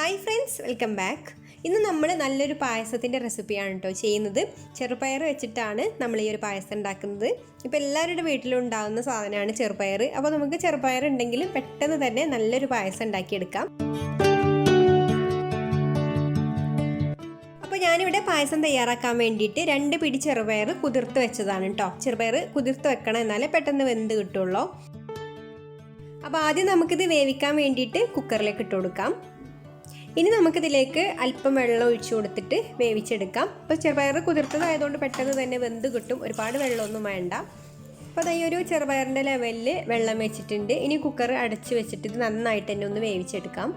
Hi friends, welcome back. ഇന്ന് നമ്മൾ നല്ലൊരു പായസത്തിൻ്റെ റെസിപ്പിയാണ് കേട്ടോ ചെയ്യുന്നത്. ചെറുപയർ വെച്ചിട്ടാണ് നമ്മൾ ഈ ഒരു പായസം ഉണ്ടാക്കുന്നത്. ഇപ്പോൾ എല്ലാവരുടെ വീട്ടിലും ഉണ്ടാകുന്ന സാധനമാണ് ചെറുപയർ. അപ്പോൾ നമുക്ക് ചെറുപയർ ഉണ്ടെങ്കിൽ പെട്ടെന്ന് തന്നെ നല്ലൊരു പായസം ഉണ്ടാക്കിയെടുക്കാം. അപ്പോൾ ഞാനിവിടെ പായസം തയ്യാറാക്കാൻ വേണ്ടിയിട്ട് 2 പിടി ചെറുപയർ കുതിർത്ത് വെച്ചതാണ് കേട്ടോ. ചെറുപയർ കുതിർത്ത് വെക്കണം, എന്നാലേ പെട്ടെന്ന് വെന്ത് കിട്ടുള്ളൂ. അപ്പോൾ ആദ്യം നമുക്കിത് വേവിക്കാൻ വേണ്ടിയിട്ട് കുക്കറിലേക്ക് ഇട്ട് കൊടുക്കാം. ഇനി നമുക്കിതിലേക്ക് അല്പം വെള്ളം ഒഴിച്ചു കൊടുത്തിട്ട് വേവിച്ചെടുക്കാം. അപ്പോൾ ചെറുപയർ കുതിർത്തതായതുകൊണ്ട് പെട്ടെന്ന് തന്നെ വെന്ത് കിട്ടും, ഒരുപാട് വെള്ളമൊന്നും വേണ്ട. അപ്പോൾ ഈ ഒരു ചെറുപയറിൻ്റെ ലെവലിൽ വെള്ളം വെച്ചിട്ടുണ്ട്. ഇനി കുക്കർ അടച്ച് വെച്ചിട്ട് ഇത് നന്നായിട്ട് തന്നെ ഒന്ന് വേവിച്ചെടുക്കാം.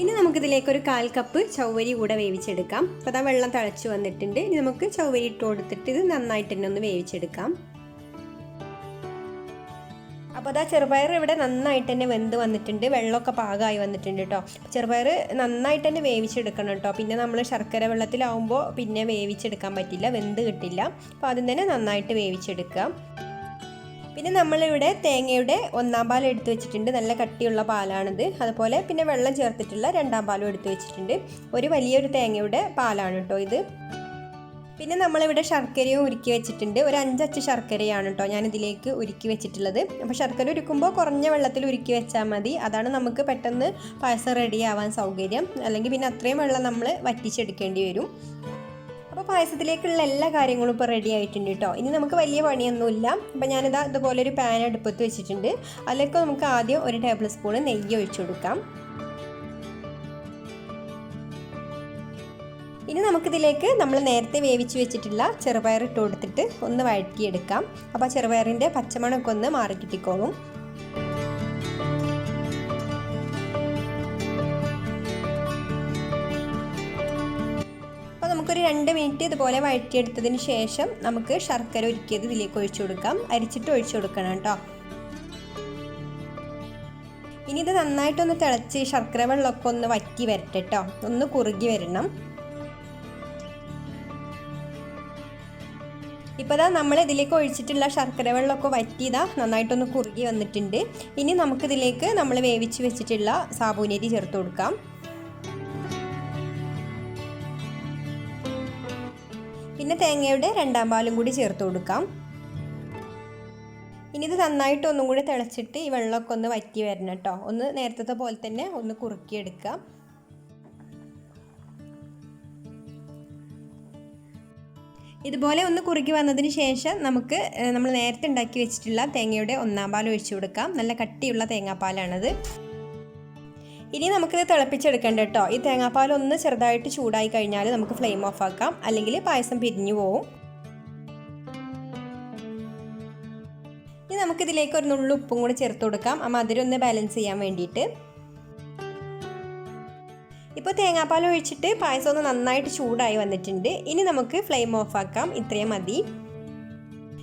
ഇനി നമുക്കിതിലേക്ക് ഒരു 1/4 കപ്പ് ചവ്വരി കൂടെ വേവിച്ചെടുക്കാം. അപ്പോൾ അതാ വെള്ളം തിളച്ച് വന്നിട്ടുണ്ട്. ഇനി നമുക്ക് ചവ്വരി ഇട്ട് കൊടുത്തിട്ട് ഇത് നന്നായിട്ട് തന്നെ ഒന്ന് വേവിച്ചെടുക്കാം. അപ്പോൾ അതാ ചെറുപയർ ഇവിടെ നന്നായിട്ട് തന്നെ വെന്ത് വന്നിട്ടുണ്ട്, വെള്ളമൊക്കെ പാകമായി വന്നിട്ടുണ്ട് കേട്ടോ. ചെറുപയർ നന്നായിട്ട് തന്നെ വേവിച്ചെടുക്കണം കേട്ടോ. പിന്നെ നമ്മൾ ശർക്കര വെള്ളത്തിലാവുമ്പോൾ പിന്നെ വേവിച്ചെടുക്കാൻ പറ്റില്ല, വെന്ത് കിട്ടില്ല. അപ്പോൾ ആദ്യം തന്നെ നന്നായിട്ട് വേവിച്ചെടുക്കുക. പിന്നെ നമ്മളിവിടെ തേങ്ങയുടെ 1-ാം പാൽ എടുത്ത് വെച്ചിട്ടുണ്ട്, നല്ല കട്ടിയുള്ള പാലാണിത്. അതുപോലെ പിന്നെ വെള്ളം ചേർത്തിട്ടുള്ള 2-ാം പാലും എടുത്ത് വെച്ചിട്ടുണ്ട്. ഒരു വലിയൊരു തേങ്ങയുടെ പാലാണ് കേട്ടോ ഇത്. പിന്നെ നമ്മളിവിടെ ശർക്കരയും ഉരുക്കി വെച്ചിട്ടുണ്ട്. ഒരു 5 അച്ച് ശർക്കരയാണ് കേട്ടോ ഞാനിതിലേക്ക് ഉരുക്കി വെച്ചിട്ടുള്ളത്. അപ്പോൾ ശർക്കര ഉരുക്കുമ്പോൾ കുറഞ്ഞ വെള്ളത്തിൽ ഉരുക്കി വെച്ചാൽ മതി, അതാണ് നമുക്ക് പെട്ടെന്ന് പായസം റെഡി ആവാൻ സൗകര്യം. അല്ലെങ്കിൽ പിന്നെ അത്രയും വെള്ളം നമ്മൾ വറ്റിച്ചെടുക്കേണ്ടി വരും. അപ്പോൾ പായസത്തിലേക്കുള്ള എല്ലാ കാര്യങ്ങളും ഇപ്പോൾ റെഡി ആയിട്ടുണ്ട് കേട്ടോ. ഇനി നമുക്ക് വലിയ പണിയൊന്നുമില്ല. അപ്പോൾ ഞാനിതാ ഇതുപോലെ ഒരു പാൻ അടുപ്പത്ത് വെച്ചിട്ടുണ്ട്. അതിലേക്ക് നമുക്ക് ആദ്യം 1 ടേബിൾ സ്പൂൺ നെയ്യ് ഒഴിച്ചു കൊടുക്കാം. ഇനി നമുക്കിതിലേക്ക് നമ്മൾ നേരത്തെ വേവിച്ച് വെച്ചിട്ടുള്ള ചെറുപയർ ഇട്ട് കൊടുത്തിട്ട് ഒന്ന് വഴറ്റിയെടുക്കാം. അപ്പോൾ ചെറുപയറിൻ്റെ പച്ചമണമൊക്കെ ഒന്ന് മാറി കിട്ടിക്കോളും. അപ്പോൾ നമുക്കൊരു 2 മിനിറ്റ് ഇതുപോലെ വഴറ്റിയെടുത്തതിന് ശേഷം നമുക്ക് ശർക്കര ഉരുക്കിയത് ഇതിലേക്ക് ഒഴിച്ചു കൊടുക്കാം. അരിച്ചിട്ട് ഒഴിച്ചു കൊടുക്കണം കേട്ടോ. ഇനി ഇത് നന്നായിട്ടൊന്ന് തിളച്ച് ശർക്കര വെള്ളമൊക്കെ ഒന്ന് വറ്റി വരട്ടെ കേട്ടോ, ഒന്ന് കുറുകി വരണം. ഇപ്പോൾ ഇതാ നമ്മൾ ഇതിലേക്ക് ഒഴിച്ചിട്ടുള്ള ശർക്കര വെള്ളമൊക്കെ വറ്റിയതാ നന്നായിട്ടൊന്ന് കുറുകി വന്നിട്ടുണ്ട്. ഇനി നമുക്കിതിലേക്ക് നമ്മൾ വേവിച്ച് വെച്ചിട്ടുള്ള സാബൂനരി ചേർത്ത് കൊടുക്കാം. പിന്നെ തേങ്ങയുടെ 2-ാം പാലും കൂടി ചേർത്ത് കൊടുക്കാം. ഇനി ഇത് നന്നായിട്ട് ഒന്നും കൂടി തിളച്ചിട്ട് ഈ വെള്ളമൊക്കെ ഒന്ന് വറ്റി വരണം കേട്ടോ. ഒന്ന് നേരത്തെ പോലെ തന്നെ ഒന്ന് കുറുക്കിയെടുക്കാം. ഇതുപോലെ ഒന്ന് കുറുക്കി വന്നതിന് ശേഷം നമുക്ക് നമ്മൾ നേരത്തെ ഉണ്ടാക്കി വെച്ചിട്ടുള്ള തേങ്ങയുടെ 1-ാം പാൽ ഒഴിച്ചു കൊടുക്കാം. നല്ല കട്ടിയുള്ള തേങ്ങാപ്പാലാണത്. ഇനി നമുക്കിത് തിളപ്പിച്ചെടുക്കേണ്ട കേട്ടോ. ഈ തേങ്ങാപ്പാൽ ഒന്ന് ചെറുതായിട്ട് ചൂടായി കഴിഞ്ഞാൽ നമുക്ക് ഫ്ലെയിം ഓഫ് ആക്കാം, അല്ലെങ്കിൽ പായസം പിരിഞ്ഞു പോവും. ഇനി നമുക്കിതിലേക്ക് ഒരു നുള്ളു ഉപ്പും കൂടി ചേർത്ത് കൊടുക്കാം, ആ മധുരം ഒന്ന് ബാലൻസ് ചെയ്യാൻ വേണ്ടിയിട്ട്. ഇപ്പോൾ തേങ്ങാപ്പാൽ ഒഴിച്ചിട്ട് പായസം ഒന്ന് നന്നായിട്ട് ചൂടായി വന്നിട്ടുണ്ട്. ഇനി നമുക്ക് ഫ്ലെയിം ഓഫ് ആക്കാം, ഇത്രയും മതി.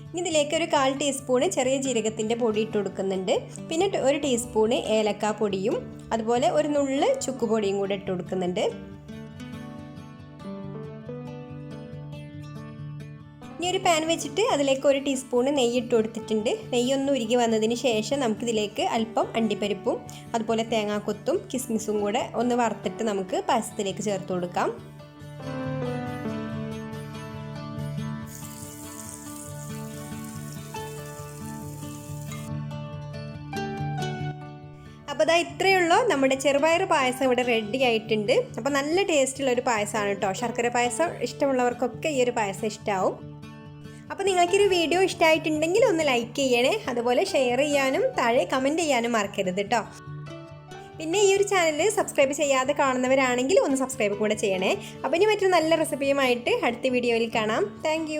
ഇനി ഇതിലേക്ക് ഒരു 1/4 ടീസ്പൂണ് ചെറിയ ജീരകത്തിൻ്റെ പൊടി ഇട്ട് കൊടുക്കുന്നുണ്ട്. പിന്നെ 1 ടീസ്പൂണ് ഏലക്ക പൊടിയും അതുപോലെ ഒരു നുള്ള് ചുക്കുപൊടിയും കൂടെ ഇട്ട് കൊടുക്കുന്നുണ്ട്. ഇനി ഒരു പാൻ വെച്ചിട്ട് അതിലേക്ക് 1 ടീസ്പൂണ് നെയ്യ് ഇട്ട് കൊടുത്തിട്ടുണ്ട്. നെയ്യൊന്ന് ഉരുകി വന്നതിന് ശേഷം നമുക്കിതിലേക്ക് അല്പം അണ്ടിപ്പരിപ്പും അതുപോലെ തേങ്ങാക്കൊത്തും കിസ്മിസും കൂടെ ഒന്ന് വറുത്തിട്ട് നമുക്ക് പായസത്തിലേക്ക് ചേർത്ത് കൊടുക്കാം. അപ്പോൾ ഇതാ ഇത്രയേ ഉള്ളൂ, നമ്മുടെ ചെറുപയർ പായസം ഇവിടെ റെഡി ആയിട്ടുണ്ട്. അപ്പോൾ നല്ല ടേസ്റ്റുള്ള ഒരു പായസമാണ് കേട്ടോ. ശർക്കര പായസം ഇഷ്ടമുള്ളവർക്കൊക്കെ ഈ ഒരു പായസം ഇഷ്ടമാവും. അപ്പോൾ നിങ്ങൾക്കൊരു വീഡിയോ ഇഷ്ടമായിട്ടുണ്ടെങ്കിൽ ഒന്ന് ലൈക്ക് ചെയ്യണേ, അതുപോലെ ഷെയർ ചെയ്യാനും താഴെ കമൻറ്റ് ചെയ്യാനും മറക്കരുത് കേട്ടോ. പിന്നെ ഈ ഒരു ചാനൽ സബ്സ്ക്രൈബ് ചെയ്യാതെ കാണുന്നവരാണെങ്കിൽ ഒന്ന് സബ്സ്ക്രൈബ് കൂടെ ചെയ്യണേ. അപ്പോൾ ഇനി മറ്റൊരു നല്ല റെസിപ്പിയുമായിട്ട് അടുത്ത വീഡിയോയിൽ കാണാം. താങ്ക്